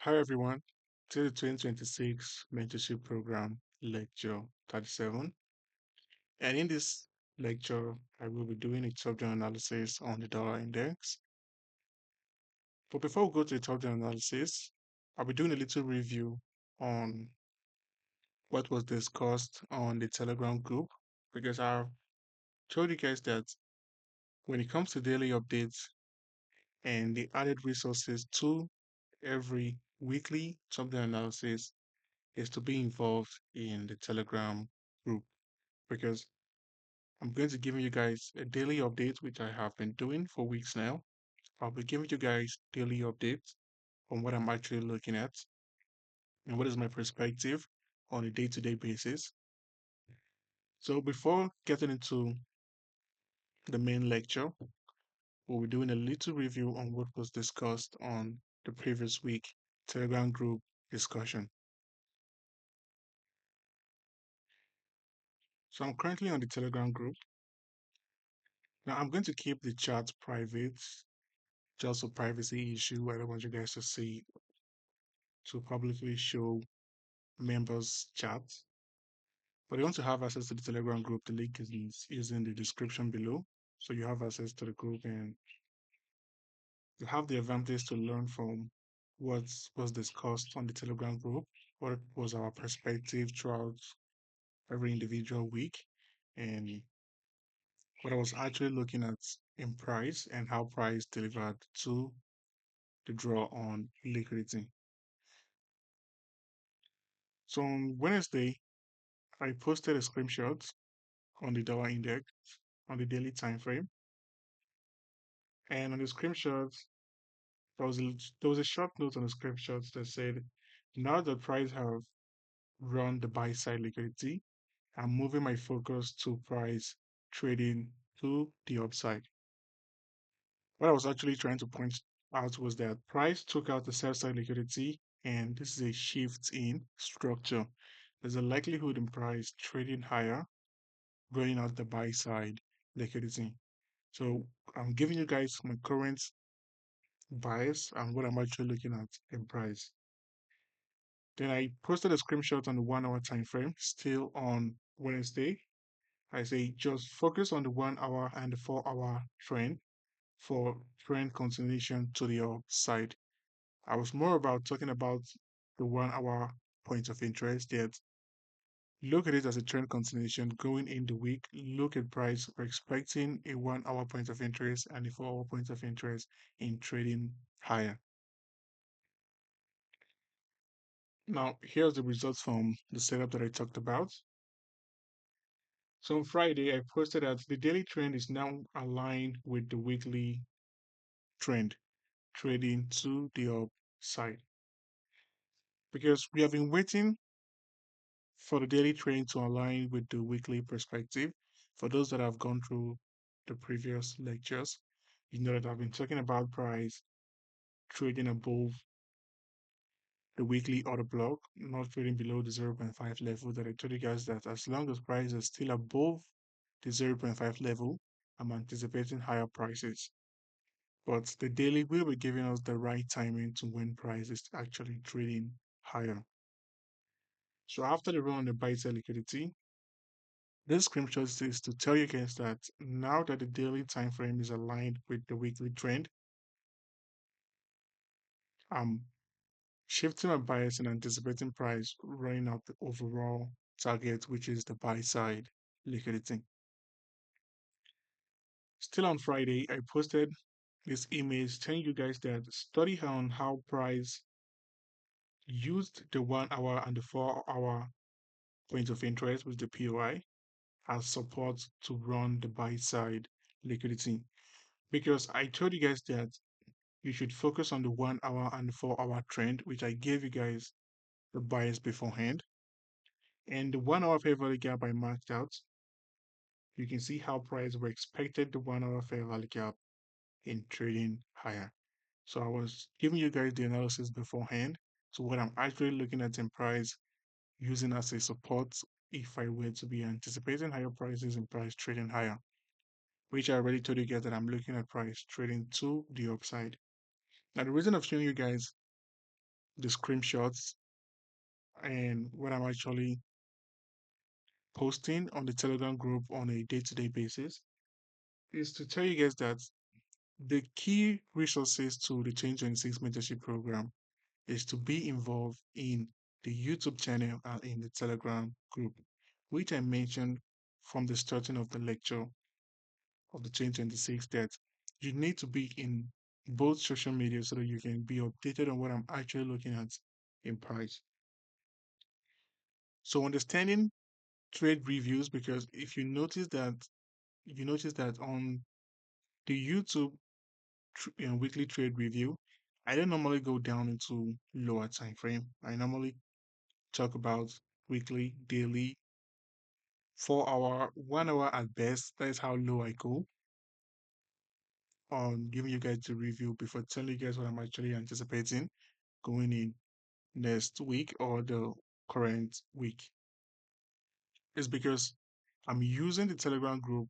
Hi everyone, to the 2026 Mentorship Program Lecture 37. And in this lecture, I will be doing a top-down analysis on the dollar index. But before we go to the top-down analysis, I'll be doing a little review on what was discussed on the Telegram group because I've told you guys that when it comes to daily updates and the added resources to every weekly top-down analysis is to be involved in the Telegram group because I'm going to give you guys a daily update, which I have been doing for weeks now. I'll be giving you guys daily updates on what I'm actually looking at and what is my perspective on a day-to-day basis. So before getting into the main lecture, we'll be doing a little review on what was discussed on the previous week Telegram group discussion. So I'm currently on the Telegram group. Now I'm going to keep the chat private just a privacy issue. I don't want you guys to see to publicly show members chat. But you want to have access to the Telegram group. The link is in the description below. So you have access to the group and you have the advantage to learn from what was discussed on the Telegram group, what was our perspective throughout every individual week, and what I was actually looking at in price and how price delivered to the draw on liquidity. So on Wednesday, I posted a screenshot on the dollar index on the daily time frame. And on the screenshot, there was a short note on the screenshot that said, now that price have run the buy side liquidity, I'm moving my focus to price trading to the upside. What I was actually trying to point out was that price took out the sell side liquidity, and this is a shift in structure. There's a likelihood in price trading higher, going out the buy side liquidity. So I'm giving you guys my current bias and what I'm actually looking at in price. Then I posted a screenshot on the 1 hour time frame, still on Wednesday. I say just focus on the 1 hour and the 4 hour trend for trend continuation to the upside. I was more about talking about the 1 hour point of interest, yet look at it as a trend continuation going in the week. Look at price. We're expecting a 1 hour point of interest and a 4 hour point of interest in trading higher. Now, here's the results from the setup that I talked about. So on Friday, I posted that the daily trend is now aligned with the weekly trend, trading to the upside. Because we have been waiting for the daily trend to align with the weekly perspective. For those that have gone through the previous lectures, you know that I've been talking about price trading above the weekly order block, not trading below the zero point 0.5 level that I told you guys that as long as price is still above the zero point 0.5 level, I'm anticipating higher prices. But the daily will be giving us the right timing to when price is actually trading higher. So after the run on the buy side liquidity, this screenshot is to tell you guys that now that the daily time frame is aligned with the weekly trend, I'm shifting my bias and anticipating price running out the overall target, which is the buy side liquidity. Still on Friday, I posted this image telling you guys that study on how price used the 1 hour and the 4 hour point of interest with the POI as support to run the buy side liquidity. Because I told you guys that you should focus on the 1 hour and the 4 hour trend, which I gave you guys the bias beforehand. And the 1 hour fair value gap I marked out, you can see how price were expected the 1 hour fair value gap in trading higher. So I was giving you guys the analysis beforehand. So what I'm actually looking at in price using as a support if I were to be anticipating higher prices and price trading higher, which I already told you guys that I'm looking at price trading to the upside. Now the reason I'm showing you guys the screenshots and what I'm actually posting on the Telegram group on a day-to-day basis is to tell you guys that the key resources to the Change 26 mentorship program is to be involved in the YouTube channel and in the Telegram group, which I mentioned from the starting of the lecture of the Change 26 that you need to be in both social media so that you can be updated on what I'm actually looking at in price. So understanding trade reviews, because if you notice that on the YouTube weekly trade review, I don't normally go down into lower time frame. I normally talk about weekly, daily, 4 hour, 1 hour at best. That is how low I go on giving you guys the review before telling you guys what I'm actually anticipating going in next week or the current week. It's because I'm using the Telegram group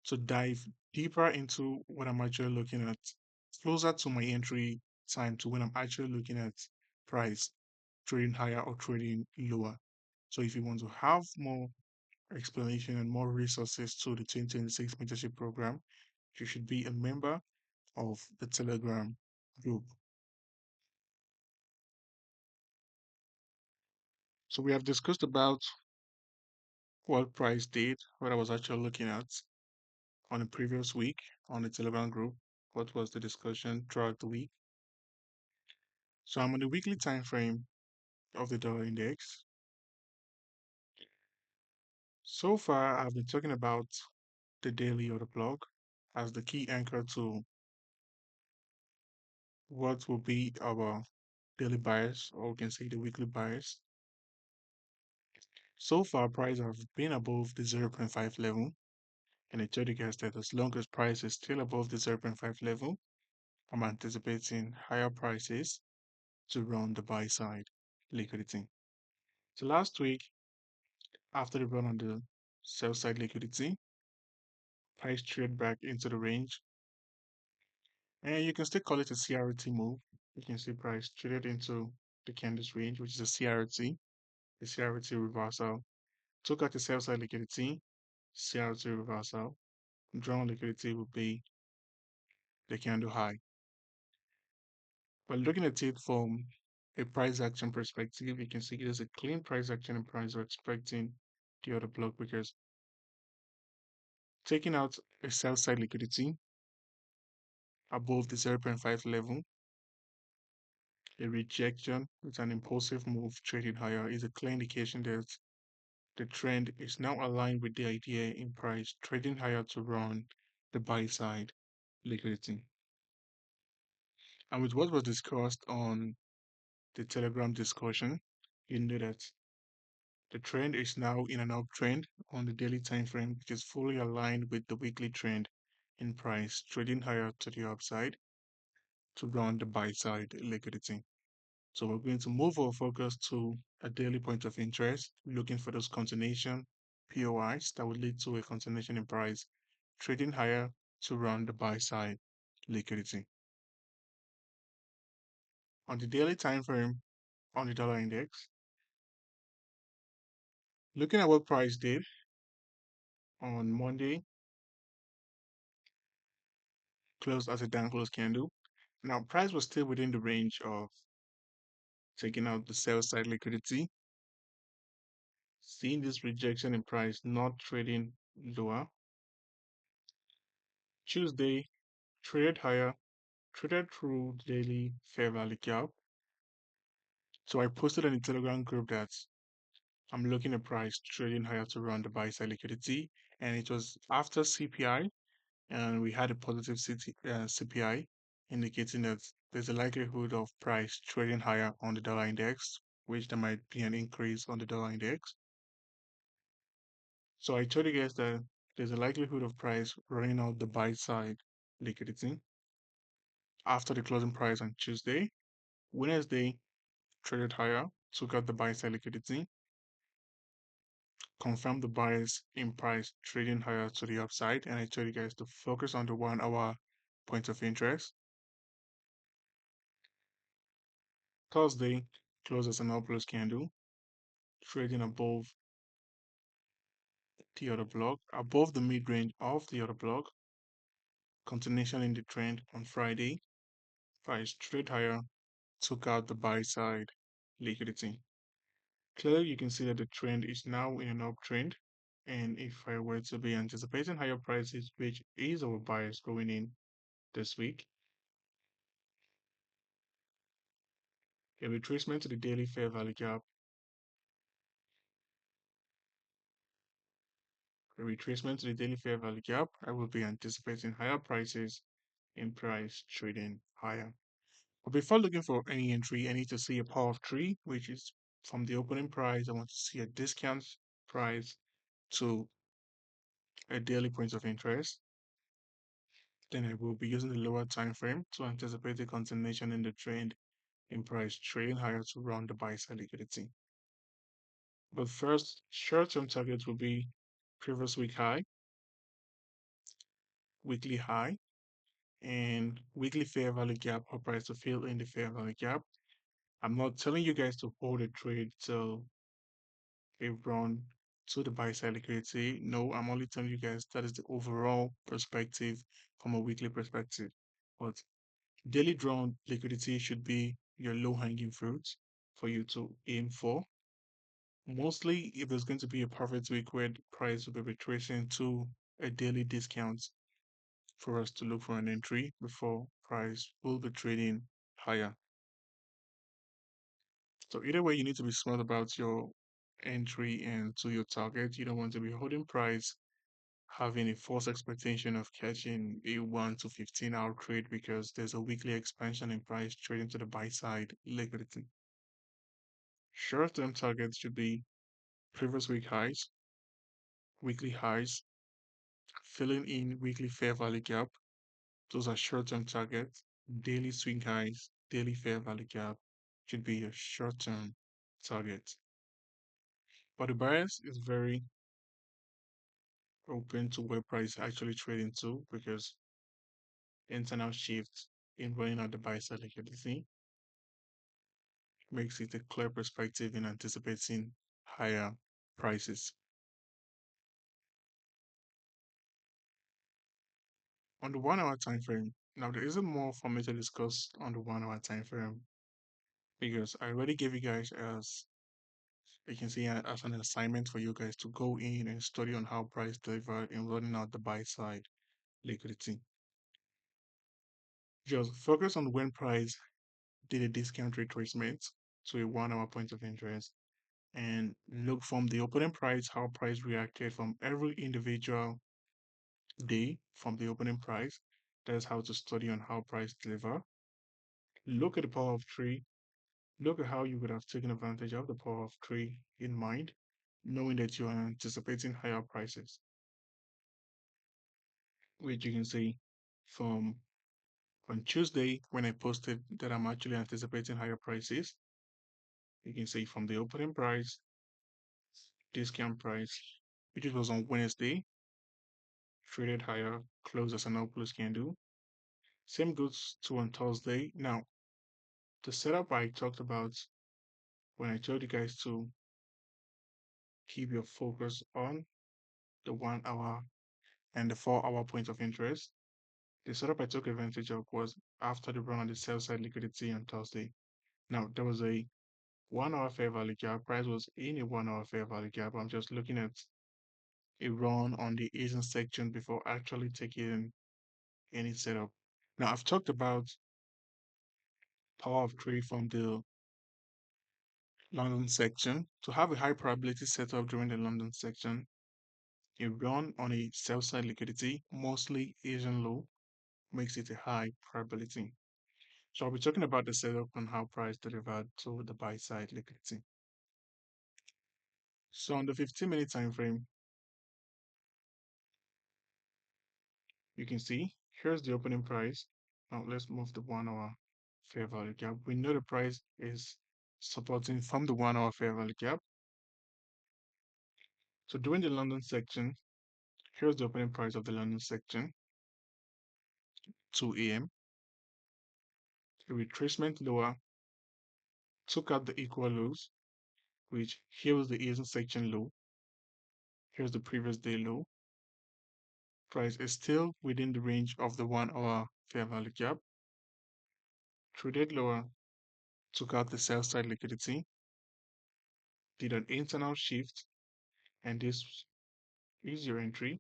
to dive deeper into what I'm actually looking at, closer to my entry time to when I'm actually looking at price, trading higher or trading lower. So if you want to have more explanation and more resources to the 2026 mentorship program, you should be a member of the Telegram group. So we have discussed about what price did, what I was actually looking at on the previous week on the Telegram group, what was the discussion throughout the week. So I'm on the weekly time frame of the dollar index. So far, I've been talking about the daily order block as the key anchor to what will be our daily bias, or we can say the weekly bias. So far, prices have been above the zero point 0.5 level, and I told you guys that as long as price is still above the zero point 0.5 level, I'm anticipating higher prices to run the buy side liquidity. So last week, after the run on the sell side liquidity, price traded back into the range. And you can still call it a CRT move. You can see price traded into the candles range, which is a CRT, the CRT reversal. Took out the sell side liquidity, CRT reversal. Drawn liquidity will be the candle high. But looking at it from a price action perspective, you can see there's a clean price action and price are expecting the other block because taking out a sell side liquidity above the zero point 0.5 level, a rejection with an impulsive move trading higher is a clear indication that the trend is now aligned with the idea in price trading higher to run the buy side liquidity. And with what was discussed on the Telegram discussion, you know that the trend is now in an uptrend on the daily time frame, which is fully aligned with the weekly trend in price trading higher to the upside to run the buy side liquidity. So we're going to move our focus to a daily point of interest, looking for those continuation POIs that would lead to a continuation in price, trading higher to run the buy side liquidity. On the daily time frame on the dollar index, looking at what price did on Monday, closed as a down close candle. Now, price was still within the range of taking out the sell side liquidity, seeing this rejection in price, not trading lower. Tuesday, traded higher, traded through daily fair value gap. So I posted on the Telegram group that I'm looking at price trading higher to run the buy side liquidity, and it was after CPI, and we had a positive CPI indicating that there's a likelihood of price trading higher on the dollar index, which there might be an increase on the dollar index. So I told you guys that there's a likelihood of price running out the buy side liquidity after the closing price on Tuesday. Wednesday traded higher, took out the buy side liquidity, confirmed the buyers in price trading higher to the upside, and I told you guys to focus on the 1 hour point of interest. Thursday closed as an upwards candle, trading above the other block, above the mid range of the other block. Continuation in the trend on Friday. Price trade higher, took out the buy side liquidity. Clearly, you can see that the trend is now in an uptrend. And if I were to be anticipating higher prices, which is our bias going in this week, a retracement to the daily fair value gap, a retracement to the daily fair value gap, I will be anticipating higher prices in price trading higher. But before looking for any entry, I need to see a power of three, which is from the opening price. I want to see a discount price to a daily point of interest. Then I will be using the lower time frame to anticipate the continuation in the trend in price trading higher to run the buy side liquidity. But first, short-term targets will be previous week high, weekly high, and weekly fair value gap or price to fill in the fair value gap. I'm not telling you guys to hold a trade till a run to the buy side liquidity. No, I'm only telling you guys that is the overall perspective from a weekly perspective. But daily drawn liquidity should be your low hanging fruit for you to aim for. Mostly, if there's going to be a perfect week where the price will be retracing to a daily discount for us to look for an entry before price will be trading higher. So either way, you need to be smart about your entry and to your target. You don't want to be holding price, having a false expectation of catching a 1 to 15-hour trade because there's a weekly expansion in price trading to the buy side liquidity. Short-term targets should be previous week highs, weekly highs, filling in weekly fair value gap. Those are short-term targets. Daily swing highs, daily fair value gap should be your short-term target. But the bias is very open to where price is actually trading to because internal shift in running out the buy side liquidity makes it a clear perspective in anticipating higher prices. On the 1 hour time frame, now there isn't more for me to discuss on the 1 hour time frame because I already gave you guys as you can see as an assignment for you guys to go in and study on how price delivered in running out the buy side liquidity. Just focus on when price did a discount retracement to a 1 hour point of interest and look from the opening price how price reacted from every individual day from the opening price. That's how to study on how price deliver. Look at the power of three. Look at how you would have taken advantage of the power of three in mind, knowing that you are anticipating higher prices, which you can see from on Tuesday when I posted that I'm actually anticipating higher prices. You can see from the opening price, discount price, which was on Wednesday, traded higher, closed as an upwards candle. Same goes to on Thursday. Now, the setup I talked about when I told you guys to keep your focus on the 1 hour and the 4 hour point of interest. The setup I took advantage of was after the run on the sell side liquidity on Thursday. Now, there was a 1 hour fair value gap. Price was in a 1 hour fair value gap. I'm just looking at a run on the Asian section before actually taking any setup. Now, I've talked about power of three from the London section. To have a high probability setup during the London section, a run on a sell side liquidity, mostly Asian low, makes it a high probability. So I'll be talking about the setup and how price delivered to the buy side liquidity. So on the 15-minute time frame, you can see here's the opening price. Now let's move the 1 hour fair value gap. We know the price is supporting from the 1 hour fair value gap. So during the London section, here's the opening price of the London section, 2 a.m. A retracement lower took out the equal lows, which here was the Asian section low, here's the previous day low. Price is still within the range of the 1 hour fair value gap. Traded lower, took out the sell side liquidity, did an internal shift, and this is your entry.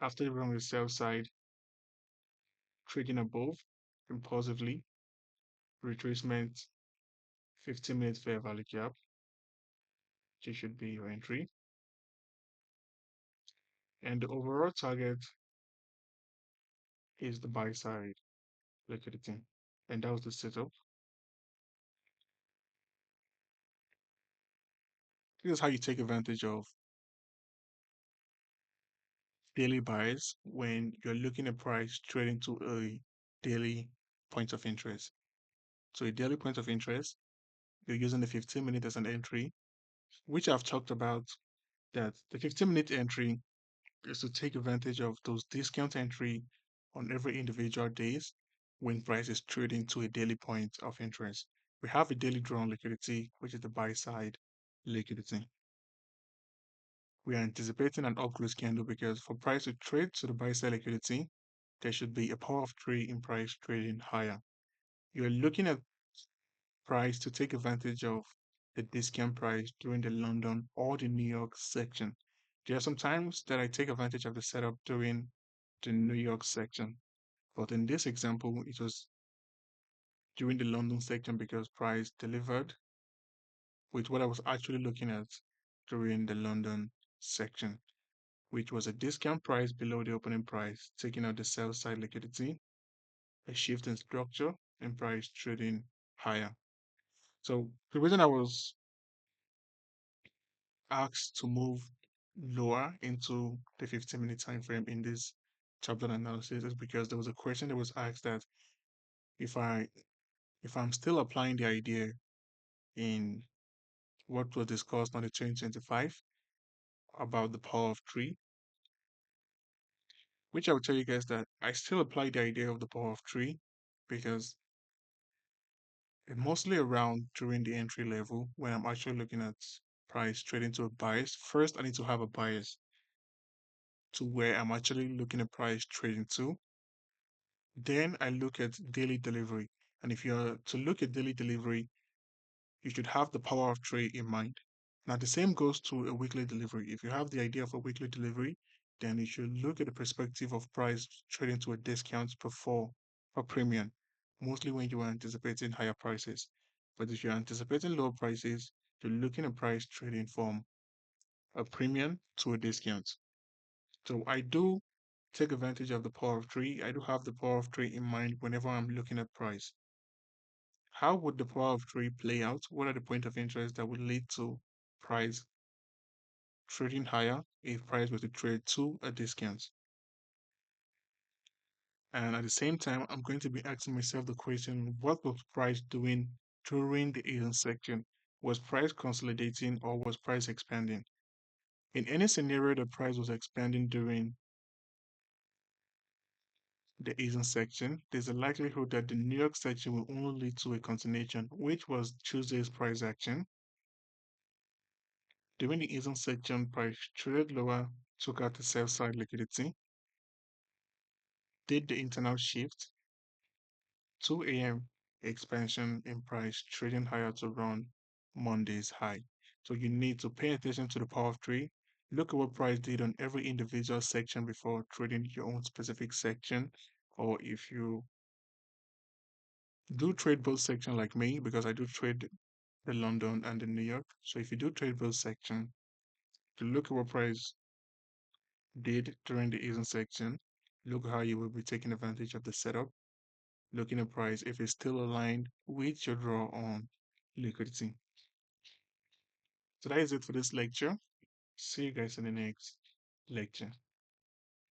After the run with sell side, trading above impulsively, retracement 15-minute fair value gap, which should be your entry. And the overall target is the buy side liquidity. And that was the setup. This is how you take advantage of daily buys when you're looking at price trading to a daily point of interest. So a daily point of interest, you're using the 15-minute as an entry, which I've talked about that the 15-minute entry is to take advantage of those discount entry on every individual days when price is trading to a daily point of interest. We have a daily drawn liquidity, which is the buy side liquidity. We are anticipating an up close candle because for price to trade to the buy side liquidity, there should be a power of three in price trading higher. You're looking at price to take advantage of the discount price during the London or the New York section. There are some times that I take advantage of the setup during the New York section, but in this example, it was during the London section because price delivered with what I was actually looking at during the London section, which was a discount price below the opening price, taking out the sell side liquidity, a shift in structure, and price trading higher. So the reason I was asked to move lower into the 15-minute time frame in this chapter analysis is because there was a question that was asked that if I if I'm still applying the idea in what was discussed on the 2025 about the power of three, which I would tell you guys that I still apply the idea of the power of three because it's mostly around during the entry level when I'm actually looking at price trading to a bias. First, I need to have a bias to where I'm actually looking at price trading to. Then I look at daily delivery. And if you're to look at daily delivery, you should have the power of three in mind. Now, the same goes to a weekly delivery. If you have the idea of a weekly delivery, then you should look at the perspective of price trading to a discount before a premium, mostly when you are anticipating higher prices. But if you're anticipating lower prices, you're looking at price trading from a premium to a discount. So I do take advantage of the power of three. I do have the power of three in mind whenever I'm looking at price. How would the power of three play out? What are the point of interest that would lead to price trading higher if price were to trade to a discount? And at the same time, I'm going to be asking myself the question, what was price doing during the Asian section? Was price consolidating or was price expanding? In any scenario, the price was expanding during the Asian section, there's a likelihood that the New York section will only lead to a continuation, which was Tuesday's price action. During the Asian section, price traded lower, took out the sell side liquidity, did the internal shift, 2 a.m. expansion in price, trading higher to run Monday's high. So you need to pay attention to the power of three. Look at what price did on every individual section before trading your own specific section. Or if you do trade both section like me, because I do trade the London and the New York. So if you do trade both section, to look at what price did during the Asian section, look how you will be taking advantage of the setup, looking at price if it's still aligned with your draw on liquidity. So that is it for this lecture. See you guys in the next lecture.